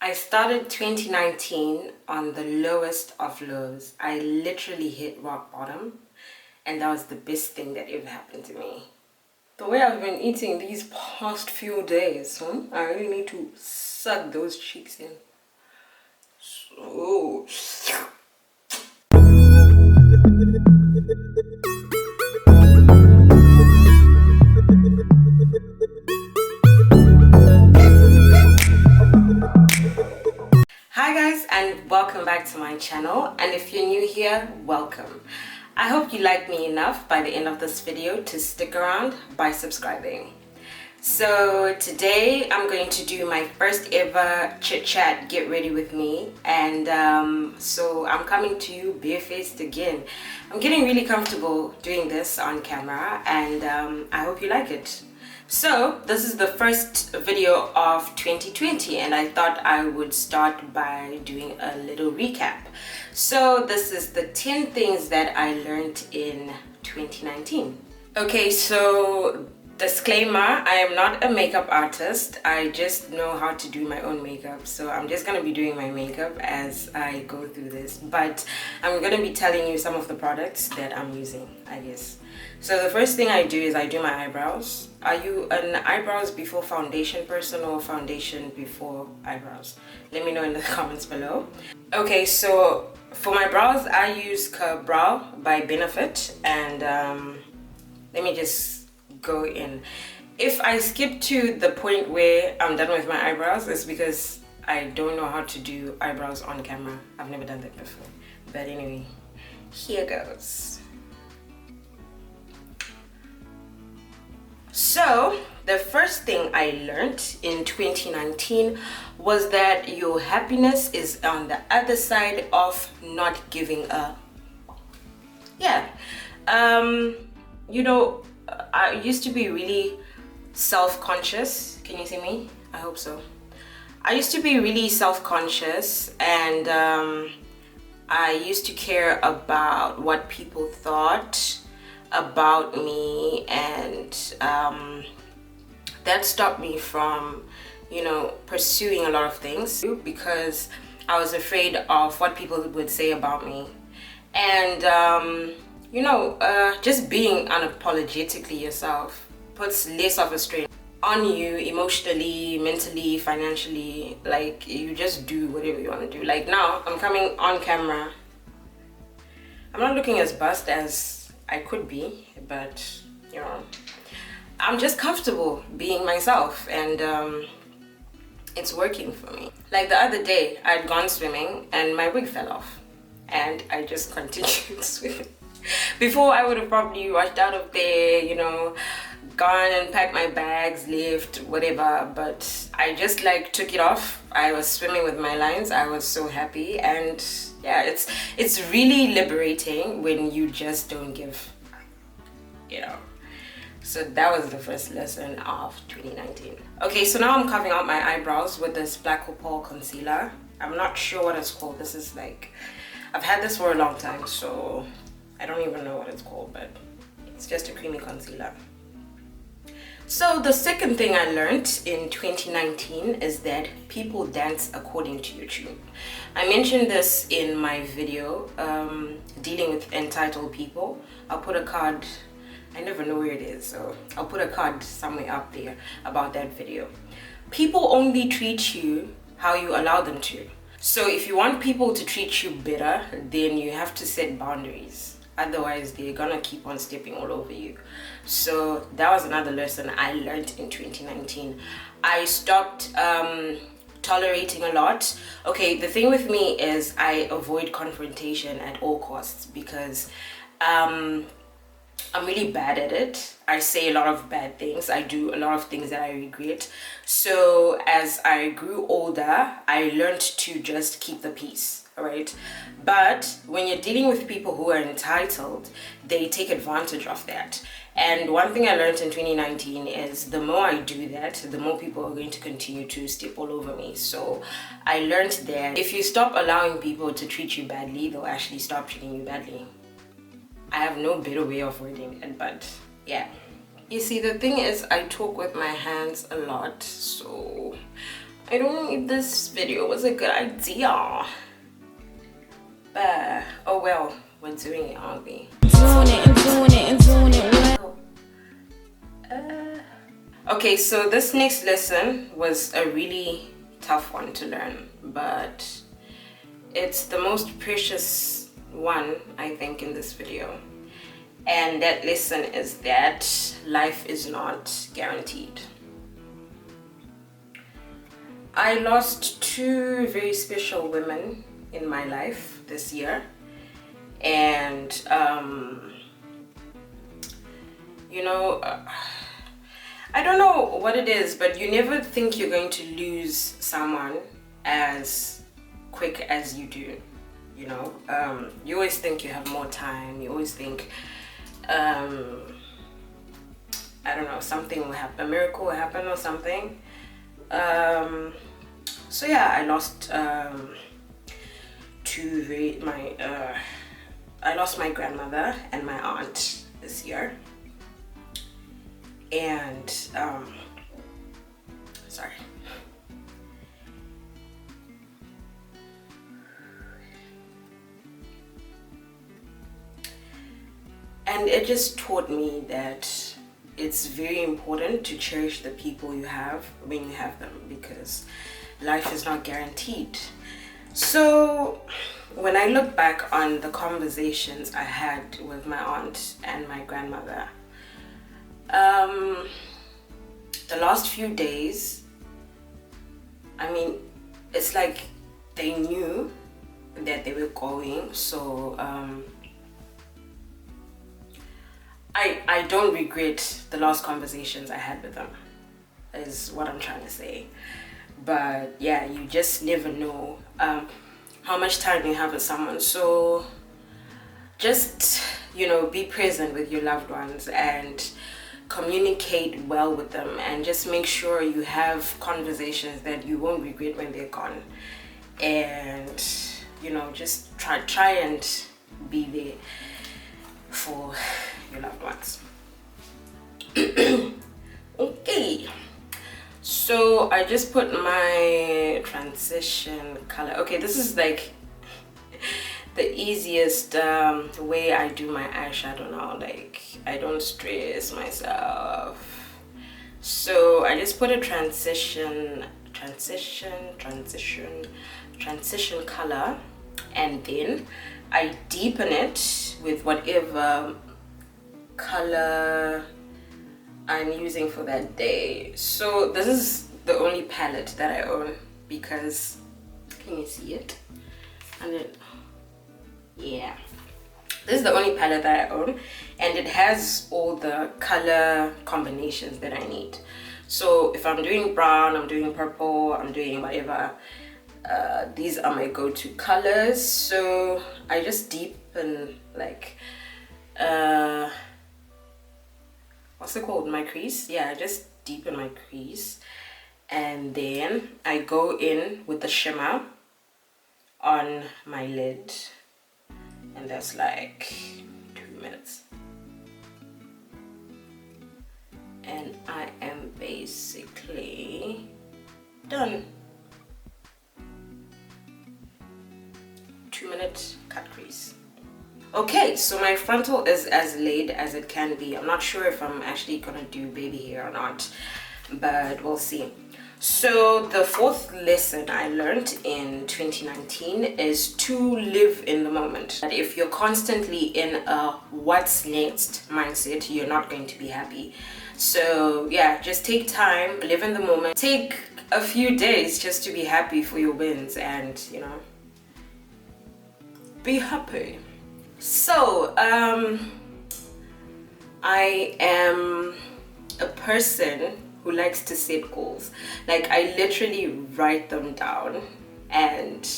I started 2019 on the lowest of lows. I literally hit rock bottom, and that was the best thing that ever happened to me. The way I've been eating these past few days, I really need to suck those cheeks in. So... Hi guys, and welcome back to my channel, and if you're new here, welcome. I hope you like me enough by the end of this video to stick around by subscribing. So today I'm going to do my first ever chit chat get ready with me, and so I'm coming to you barefaced again. I'm getting really comfortable doing this on camera, and I hope you like it. So this is the first video of 2020, and I thought I would start by doing a little recap. So this is the 10 things that I learned in 2019. Okay, so disclaimer, I am not a makeup artist. I just know how to do my own makeup, so I'm just gonna be doing my makeup as I go through this, but I'm gonna be telling you some of the products that I'm using, I guess. So the first thing I do is I do my eyebrows. Are you an eyebrows before foundation person or foundation before eyebrows? Let me know in the comments below. Okay, so for my brows I use Curve Brow by Benefit, and let me just go in. If I skip to the point where I'm done with my eyebrows, it's because I don't know how to do eyebrows on camera. I've never done that before. But anyway, here goes. So the first thing I learned in 2019 was that your happiness is on the other side of not giving up. Yeah, you know, I used to be really self-conscious. Can you see me? I hope so. I used to be really self-conscious, and I used to care about what people thought about me, and that stopped me from, you know, pursuing a lot of things because I was afraid of what people would say about me. And you know, just being unapologetically yourself puts less of a strain on you emotionally, mentally, financially. Like, you just do whatever you want to do. Like now I'm coming on camera, I'm not looking as bust as I could be, but you know, I'm just comfortable being myself, and it's working for me. Like the other day I'd gone swimming and my wig fell off, and I just continued swimming. Before I would have probably rushed out of there, you know, gone and packed my bags, left, whatever, but I just like took it off. I was swimming with my lines. I was so happy, and yeah, it's really liberating when you just don't give, you know. So that was the first lesson of 2019. Okay, so now I'm covering out my eyebrows with this Black Opal concealer. I'm not sure what it's called. This is like, I've had this for a long time, so I don't even know what it's called, but it's just a creamy concealer. So the second thing I learned in 2019 is that people dance according to your tune. I mentioned this in my video, dealing with entitled people. I'll put a card, I never know where it is, so I'll put a card somewhere up there about that video. People only treat you how you allow them to. So if you want people to treat you better, then you have to set boundaries. Otherwise, they're gonna keep on stepping all over you. So that was another lesson I learned in 2019. I stopped tolerating a lot. Okay, the thing with me is I avoid confrontation at all costs because I'm really bad at it. I say a lot of bad things. I do a lot of things that I regret. So as I grew older, I learned to just keep the peace. Right? But when you're dealing with people who are entitled, they take advantage of that. And one thing I learned in 2019 is the more I do that, the more people are going to continue to step all over me. So I learned that if you stop allowing people to treat you badly, they'll actually stop treating you badly. I have no better way of wording it, but yeah. You see, the thing is, I talk with my hands a lot, so I don't know if this video was a good idea, but oh well, we're doing it, aren't we? Doing it well. Okay, so this next lesson was a really tough one to learn, but it's the most precious one, I think, in this video. And that lesson is that life is not guaranteed. I lost two very special women in my life this year, and you know, I don't know what it is, but you never think you're going to lose someone as quick as you do. You know, you always think you have more time. You always think, I don't know, something will happen, a miracle will happen or something. So yeah, I lost I lost my grandmother and my aunt this year, and sorry. And it just taught me that it's very important to cherish the people you have when you have them, because life is not guaranteed. So when I look back on the conversations I had with my aunt and my grandmother, the last few days, I mean, it's like they knew that they were going, so I don't regret the last conversations I had with them, is what I'm trying to say. But yeah, you just never know how much time you have with someone. So just, you know, be present with your loved ones and communicate well with them, and just make sure you have conversations that you won't regret when they're gone. And you know, just try and be there for your loved ones. Okay, so I just put my transition color. Okay, this is like the easiest way I do my eyeshadow now. Like, I don't stress myself, so I just put a transition color, and then I deepen it with whatever color I'm using for that day. So this is the only palette that I own, because can you see it? And then yeah, this is the only palette that I own, and it has all the color combinations that I need. So if I'm doing brown, I'm doing purple, I'm doing whatever, these are my go-to colors. So I just deepen, like what's it called, my crease. Yeah, I just deepen my crease, and then I go in with the shimmer on my lid, and that's like 2 minutes, and I am basically done. 2-minute cut crease. Okay, so my frontal is as laid as it can be. I'm not sure if I'm actually gonna do baby hair or not, but we'll see. So the fourth lesson I learned in 2019 is to live in the moment. That if you're constantly in a what's next mindset, you're not going to be happy. So yeah, just take time, live in the moment. Take a few days just to be happy for your wins, and you know, be happy. So I am a person who likes to set goals. Like, I literally write them down, and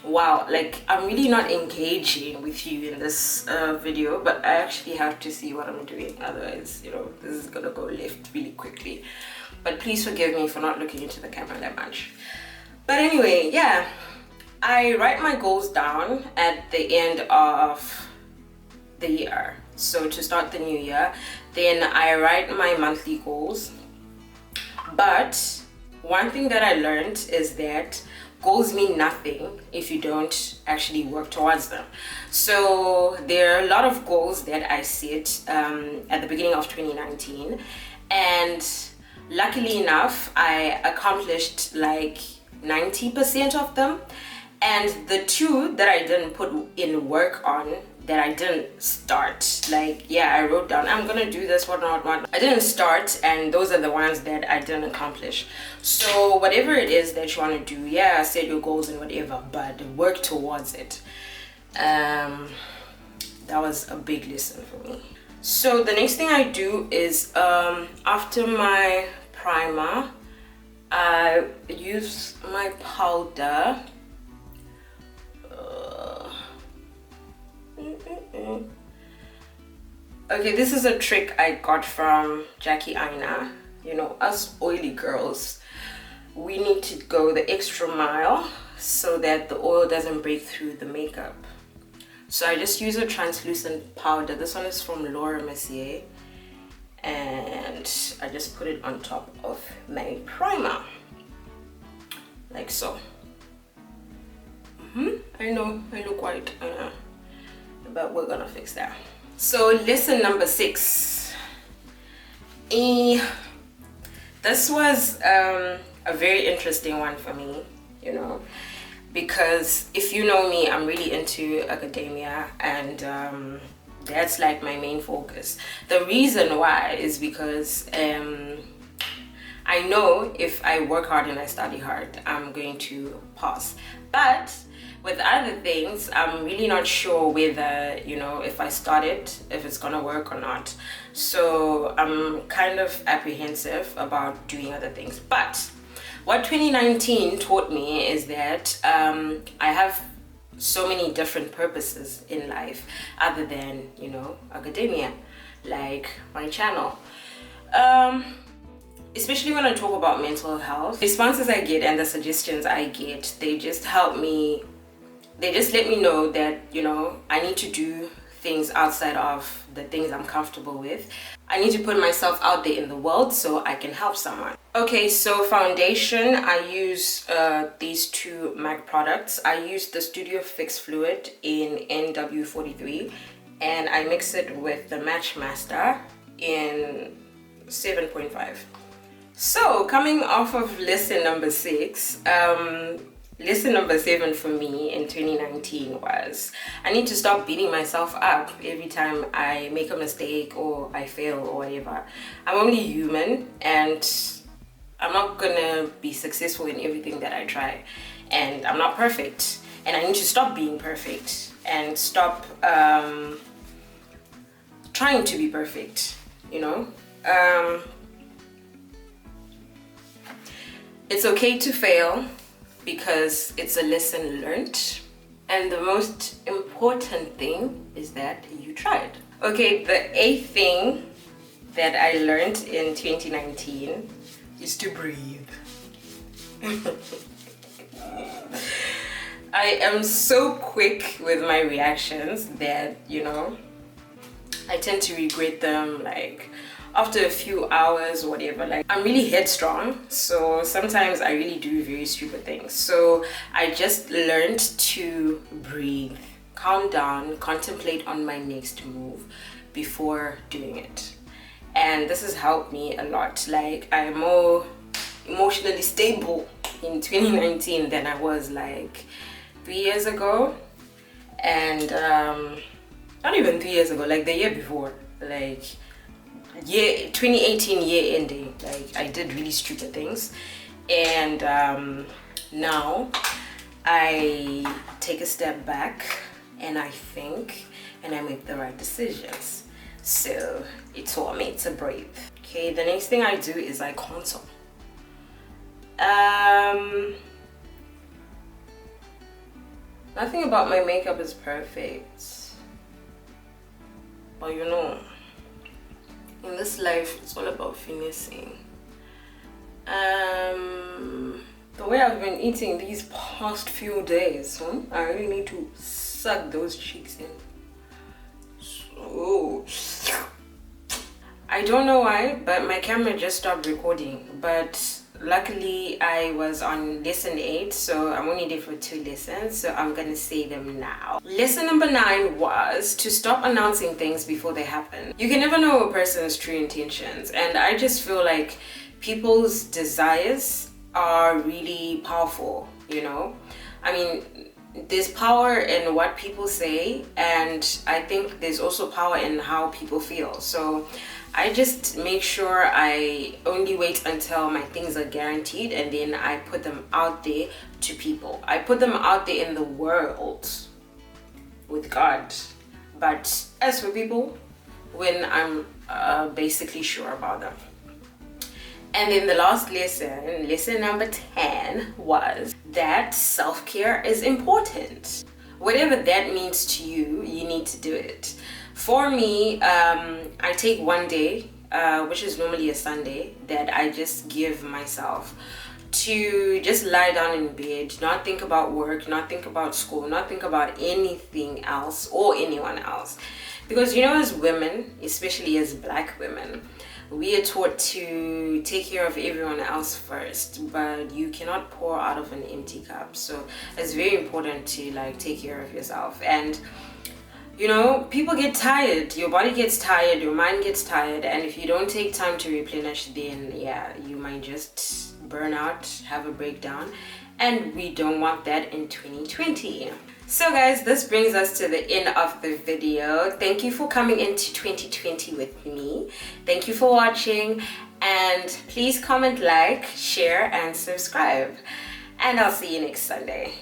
wow, like, I'm really not engaging with you in this video, but I actually have to see what I'm doing, otherwise, you know, this is gonna go left really quickly. But please forgive me for not looking into the camera that much. But anyway, yeah, I write my goals down at the end of the year. So to start the new year, then I write my monthly goals. But one thing that I learned is that goals mean nothing if you don't actually work towards them. So there are a lot of goals that I set at the beginning of 2019, and luckily enough I accomplished like 90% of them. And the two that I didn't put in work on, that I didn't start, like, yeah, I wrote down I'm gonna do this, whatnot. I didn't start, and those are the ones that I didn't accomplish. So whatever it is that you want to do, yeah, set your goals and whatever, but work towards it. That was a big lesson for me. So the next thing I do is after my primer, I use my powder. Okay, this is a trick I got from Jackie Aina. You know, us oily girls, we need to go the extra mile so that the oil doesn't break through the makeup. So I just use a translucent powder. This one is from Laura Mercier, and I just put it on top of my primer, like so. I know I look white, but we're gonna fix that. So lesson number 6. This was a very interesting one for me, you know, because if you know me, I'm really into academia, and that's like my main focus. The reason why is because I know if I work hard and I study hard, I'm going to pass. But with other things, I'm really not sure whether, you know, if I start it, if it's gonna work or not. So I'm kind of apprehensive about doing other things. But what 2019 taught me is that I have so many different purposes in life other than, you know, academia, like my channel. Especially when I talk about mental health, the responses I get and the suggestions I get, they just help me. They just let me know that, you know, I need to do things outside of the things I'm comfortable with. I need to put myself out there in the world so I can help someone. Okay, so foundation, I use these two MAC products. I use the Studio Fix Fluid in NW43, and I mix it with the Match Master in 7.5. So coming off of lesson number 6, lesson number 7 for me in 2019 was I need to stop beating myself up every time I make a mistake or I fail or whatever. I'm only human, and I'm not gonna be successful in everything that I try, and I'm not perfect, and I need to stop being perfect and stop trying to be perfect, you know. It's okay to fail because it's a lesson learned, and the most important thing is that you tried. Okay, the 8th thing that I learned in 2019 is to breathe. I am so quick with my reactions that, you know, I tend to regret them like after a few hours or whatever. Like, I'm really headstrong, so sometimes I really do very stupid things. So I just learned to breathe, calm down, contemplate on my next move before doing it. And this has helped me a lot. Like, I'm more emotionally stable in 2019 than I was like 3 years ago. And not even 3 years ago, like the year before, like 2018 year ending, like I did really stupid things, and now I take a step back and I think and I make the right decisions. So it taught me to breathe. Okay, the next thing I do is I contour. Nothing about my makeup is perfect, but you know, in this life, it's all about finessing. The way I've been eating these past few days, I really need to suck those cheeks in. So, I don't know why, but my camera just stopped recording. But luckily I was on lesson 8, so I'm only there for 2 lessons, so I'm gonna say them now. Lesson number 9 was to stop announcing things before they happen. You can never know a person's true intentions, and I just feel like people's desires are really powerful, you know? I mean, there's power in what people say, and I think there's also power in how people feel. So I just make sure I only wait until my things are guaranteed, and then I put them out there to people. I put them out there in the world with God. But as for people, when I'm basically sure about them. And then the last lesson, lesson number 10, was that self-care is important. Whatever that means to you, you need to do it. For me, I take one day, which is normally a Sunday, that I just give myself to just lie down in bed, not think about work, not think about school, not think about anything else or anyone else. Because, you know, as women, especially as Black women, we are taught to take care of everyone else first, but you cannot pour out of an empty cup. So it's very important to like take care of yourself. And you know, people get tired, your body gets tired, your mind gets tired, and if you don't take time to replenish, then yeah, you might just burn out, have a breakdown, and we don't want that in 2020. So guys, this brings us to the end of the video. Thank you for coming into 2020 with me. Thank you for watching, and please comment, like, share, and subscribe. And I'll see you next Sunday.